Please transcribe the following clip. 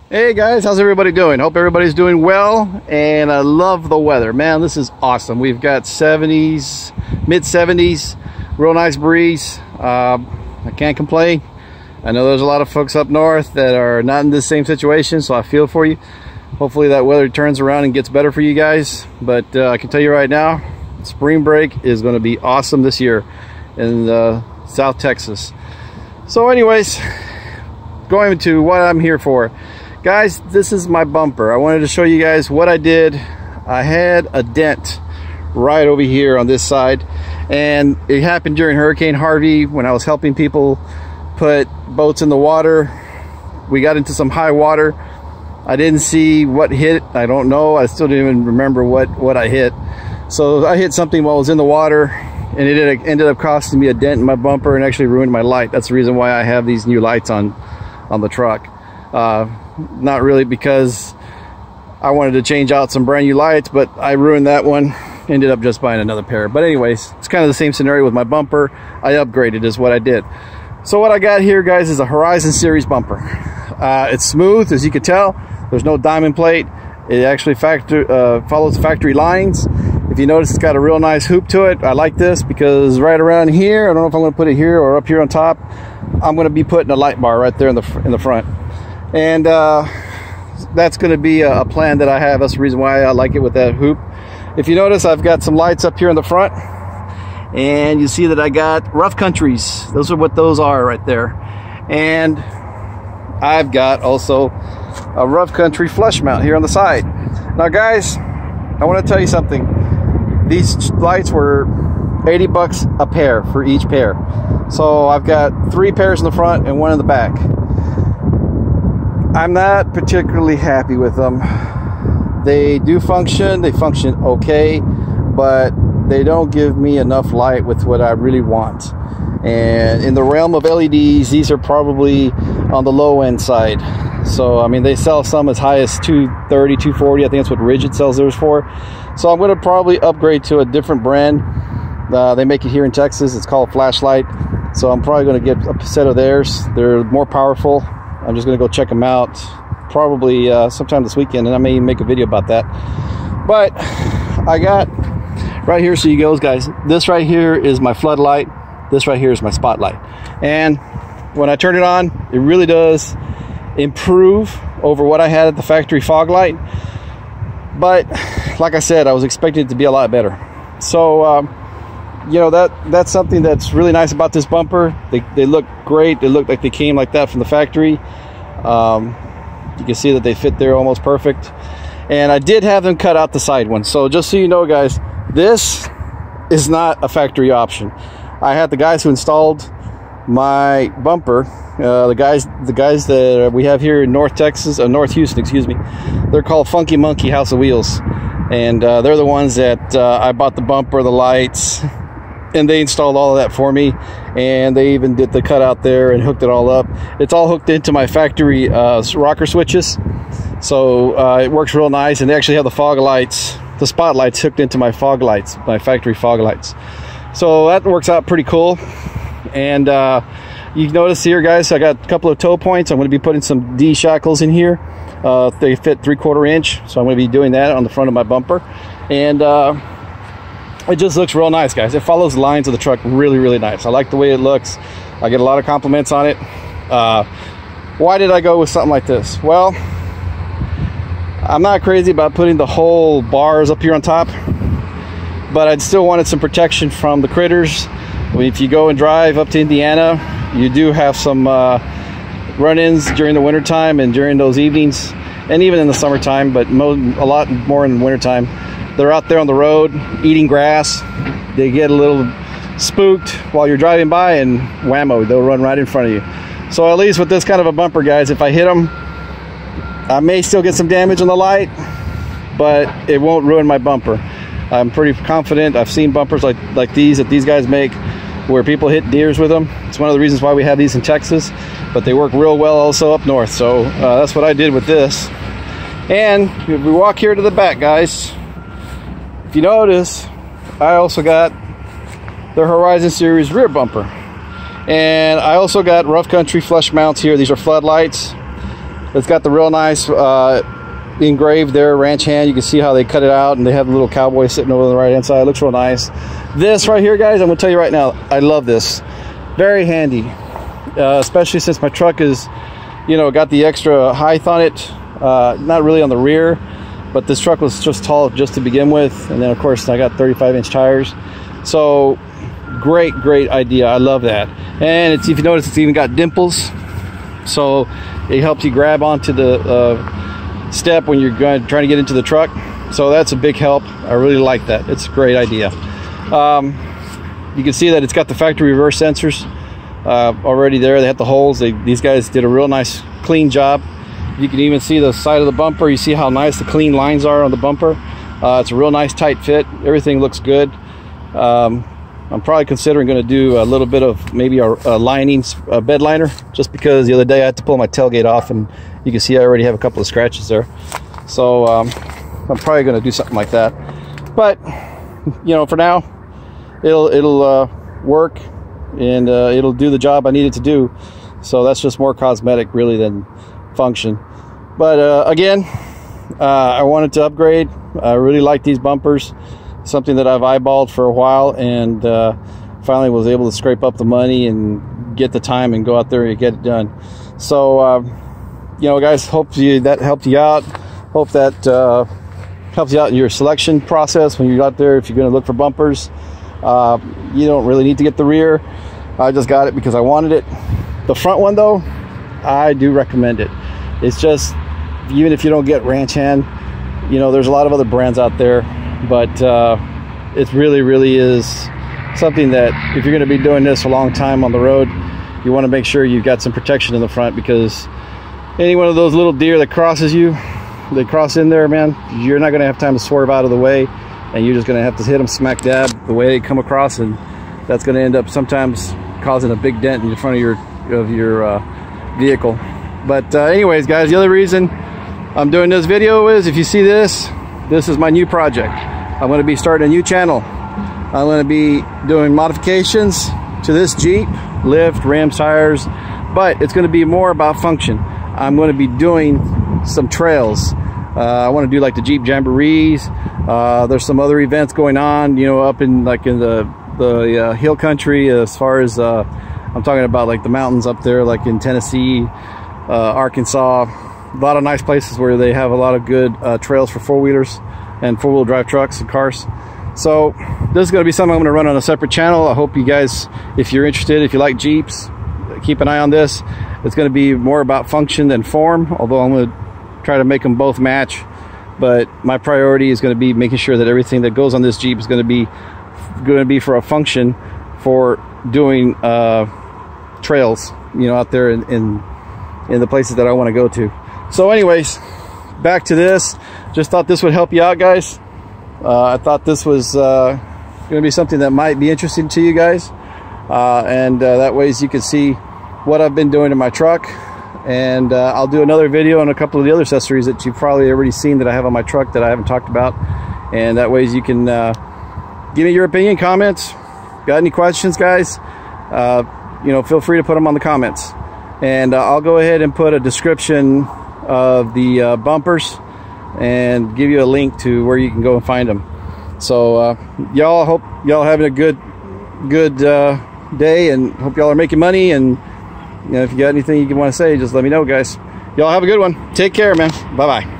Hey guys, how's everybody doing? Hope everybody's doing well, and I love the weather. Man, this is awesome. We've got 70s, mid 70s, real nice breeze. I can't complain. I know there's a lot of folks up north that are not in this same situation, so I feel for you. Hopefully that weather turns around and gets better for you guys. But I can tell you right now, spring break is going to be awesome this year in South Texas. So anyways, going to what I'm here for. Guys, this is my bumper. I wanted to show you guys what I did. I had a dent right over here on this side, and it happened during Hurricane Harvey when I was helping people put boats in the water. We got into some high water. I didn't see what hit. I don't know. I still didn't even remember what I hit. So I hit something while I was in the water, and it ended up costing me a dent in my bumper and actually ruined my light. That's the reason why I have these new lights on the truck. Not really because I wanted to change out some brand new lights, but I ruined that one. Ended up just buying another pair. But anyways, it's kind of the same scenario with my bumper. I upgraded is what I did. So what I got here, guys, is a Horizon Series bumper. It's smooth, as you can tell. There's no diamond plate. It actually follows factory lines. If you notice, it's got a real nice hoop to it. I like this because right around here, I don't know if I'm going to put it here or up here on top, I'm going to be putting a light bar right there in the front. And that's going to be a plan that I have. That's the reason why I like it with that hoop. If you notice, I've got some lights up here in the front, and you see that I got rough countries. Those are what those are right there. And I've got also a rough country flush mount here on the side. Now guys, I want to tell you something. These lights were 80 bucks a pair for each pair. So I've got 3 pairs in the front and 1 in the back. I'm not particularly happy with them. They do function, they function okay, but they don't give me enough light with what I really want. And in the realm of LEDs, these are probably on the low end side. So I mean, they sell some as high as $230, $240. I think that's what Rigid sells theirs for. So I'm going to probably upgrade to a different brand. They make it here in Texas. It's called Flashlight. So I'm probably going to get a set of theirs. They're more powerful. I'm just going to go check them out probably sometime this weekend, and I may even make a video about that. But I got right here, so you go, guys. This right here is my floodlight. This right here is my spotlight. And when I turn it on, it really does improve over what I had at the factory fog light. But like I said, I was expecting it to be a lot better. So you know, that's something that's really nice about this bumper. They look great. They look like they came like that from the factory. You can see that they fit there almost perfect. And I did have them cut out the side one. So just so you know, guys, this is not a factory option. I had the guys who installed my bumper, the guys that we have here in North Houston, excuse me. They're called Funky Monkey House of Wheels. And they're the ones that I bought the bumper, the lights, and they installed all of that for me, and they even did the cutout there and hooked it all up. It's all hooked into my factory rocker switches, so it works real nice. And they actually have the fog lights, the spotlights, hooked into my fog lights, my factory fog lights. So that works out pretty cool. And you notice here, guys, I got a couple of toe points. I'm going to be putting some D shackles in here. They fit 3/4 inch, so I'm going to be doing that on the front of my bumper. And it just looks real nice, guys. It follows the lines of the truck really, really nice. I like the way it looks. I get a lot of compliments on it. Why did I go with something like this? Well, I'm not crazy about putting the whole bars up here on top, but I still wanted some protection from the critters. If you go and drive up to Indiana, you do have some run-ins during the wintertime and during those evenings, and even in the summertime, but a lot more in the wintertime. They're out there on the road eating grass. They get a little spooked while you're driving by, and whammo, they'll run right in front of you. So at least with this kind of a bumper, guys, if I hit them, I may still get some damage on the light, but it won't ruin my bumper. I'm pretty confident. I've seen bumpers like these that these guys make where people hit deers with them. It's one of the reasons why we have these in Texas, but they work real well also up north. So that's what I did with this. And if we walk here to the back, guys, if you notice, I also got the Horizon Series rear bumper. And I also got rough country flush mounts here. These are floodlights. It's got the real nice engraved there, ranch hand. You can see how they cut it out, and they have the little cowboy sitting over on the right hand side. It looks real nice. This right here, guys, I'm gonna tell you right now, I love this. Very handy, especially since my truck is, you know, got the extra height on it. Not really on the rear, but this truck was just tall just to begin with, and then of course I got 35-inch tires. So great idea. I love that. And it's, if you notice, it's even got dimples, so it helps you grab onto the step when you're trying to get into the truck. So that's a big help. I really like that. It's a great idea. You can see that it's got the factory reverse sensors already there. They have the holes. These guys did a real nice clean job. You can even see the side of the bumper. You see how nice the clean lines are on the bumper. It's a real nice tight fit. Everything looks good. I'm probably considering going to do a little bit of maybe a lining, a bed liner, just because the other day I had to pull my tailgate off, and you can see I already have a couple of scratches there. So I'm probably going to do something like that. But you know, for now, it'll work, and it'll do the job I need it to do. So that's just more cosmetic really than function. But again, I wanted to upgrade. I really like these bumpers. Something that I've eyeballed for a while, and finally was able to scrape up the money and get the time and go out there and get it done. So you know, guys, hope that helped you out. Hope that helps you out in your selection process when you're out there. If you're going to look for bumpers, you don't really need to get the rear. I just got it because I wanted it. The front one though, I do recommend it. It's just, even if you don't get ranch hand, you know, there's a lot of other brands out there, but it really is something that if you're going to be doing this a long time on the road, you want to make sure you've got some protection in the front, because any one of those little deer that crosses you, they cross in there, man, you're not going to have time to swerve out of the way, and you're just going to have to hit them smack dab the way they come across, and that's going to end up sometimes causing a big dent in the front of your vehicle. But anyways, guys, the other reason I'm doing this video is, if you see this is my new project. I'm going to be starting a new channel. I'm going to be doing modifications to this Jeep, lift, rims, tires, but it's going to be more about function. I'm going to be doing some trails. I want to do like the Jeep Jamborees. There's some other events going on, you know, up in like in the hill country, as far as I'm talking about like the mountains up there, like in Tennessee, Arkansas. A lot of nice places where they have a lot of good trails for four-wheelers and four-wheel drive trucks and cars. So this is going to be something I'm going to run on a separate channel. I hope you guys, if you're interested, if you like Jeeps, keep an eye on this. It's going to be more about function than form, although I'm going to try to make them both match. But my priority is going to be making sure that everything that goes on this Jeep is going to be for a function for doing trails, you know, out there in the places that I want to go to. So anyways, back to this. Just thought this would help you out, guys. I thought this was going to be something that might be interesting to you guys, and that ways you can see what I've been doing in my truck. And I'll do another video on a couple of the other accessories that you've probably already seen that I have on my truck that I haven't talked about, and that ways you can give me your opinion, comments. Got any questions, guys? You know, feel free to put them on the comments, and I'll go ahead and put a description of the bumpers and give you a link to where you can go and find them. So y'all, hope y'all having a good day, and hope y'all are making money. And you know, if you got anything you want to say, just let me know, guys. Y'all have a good one. Take care, man. Bye bye.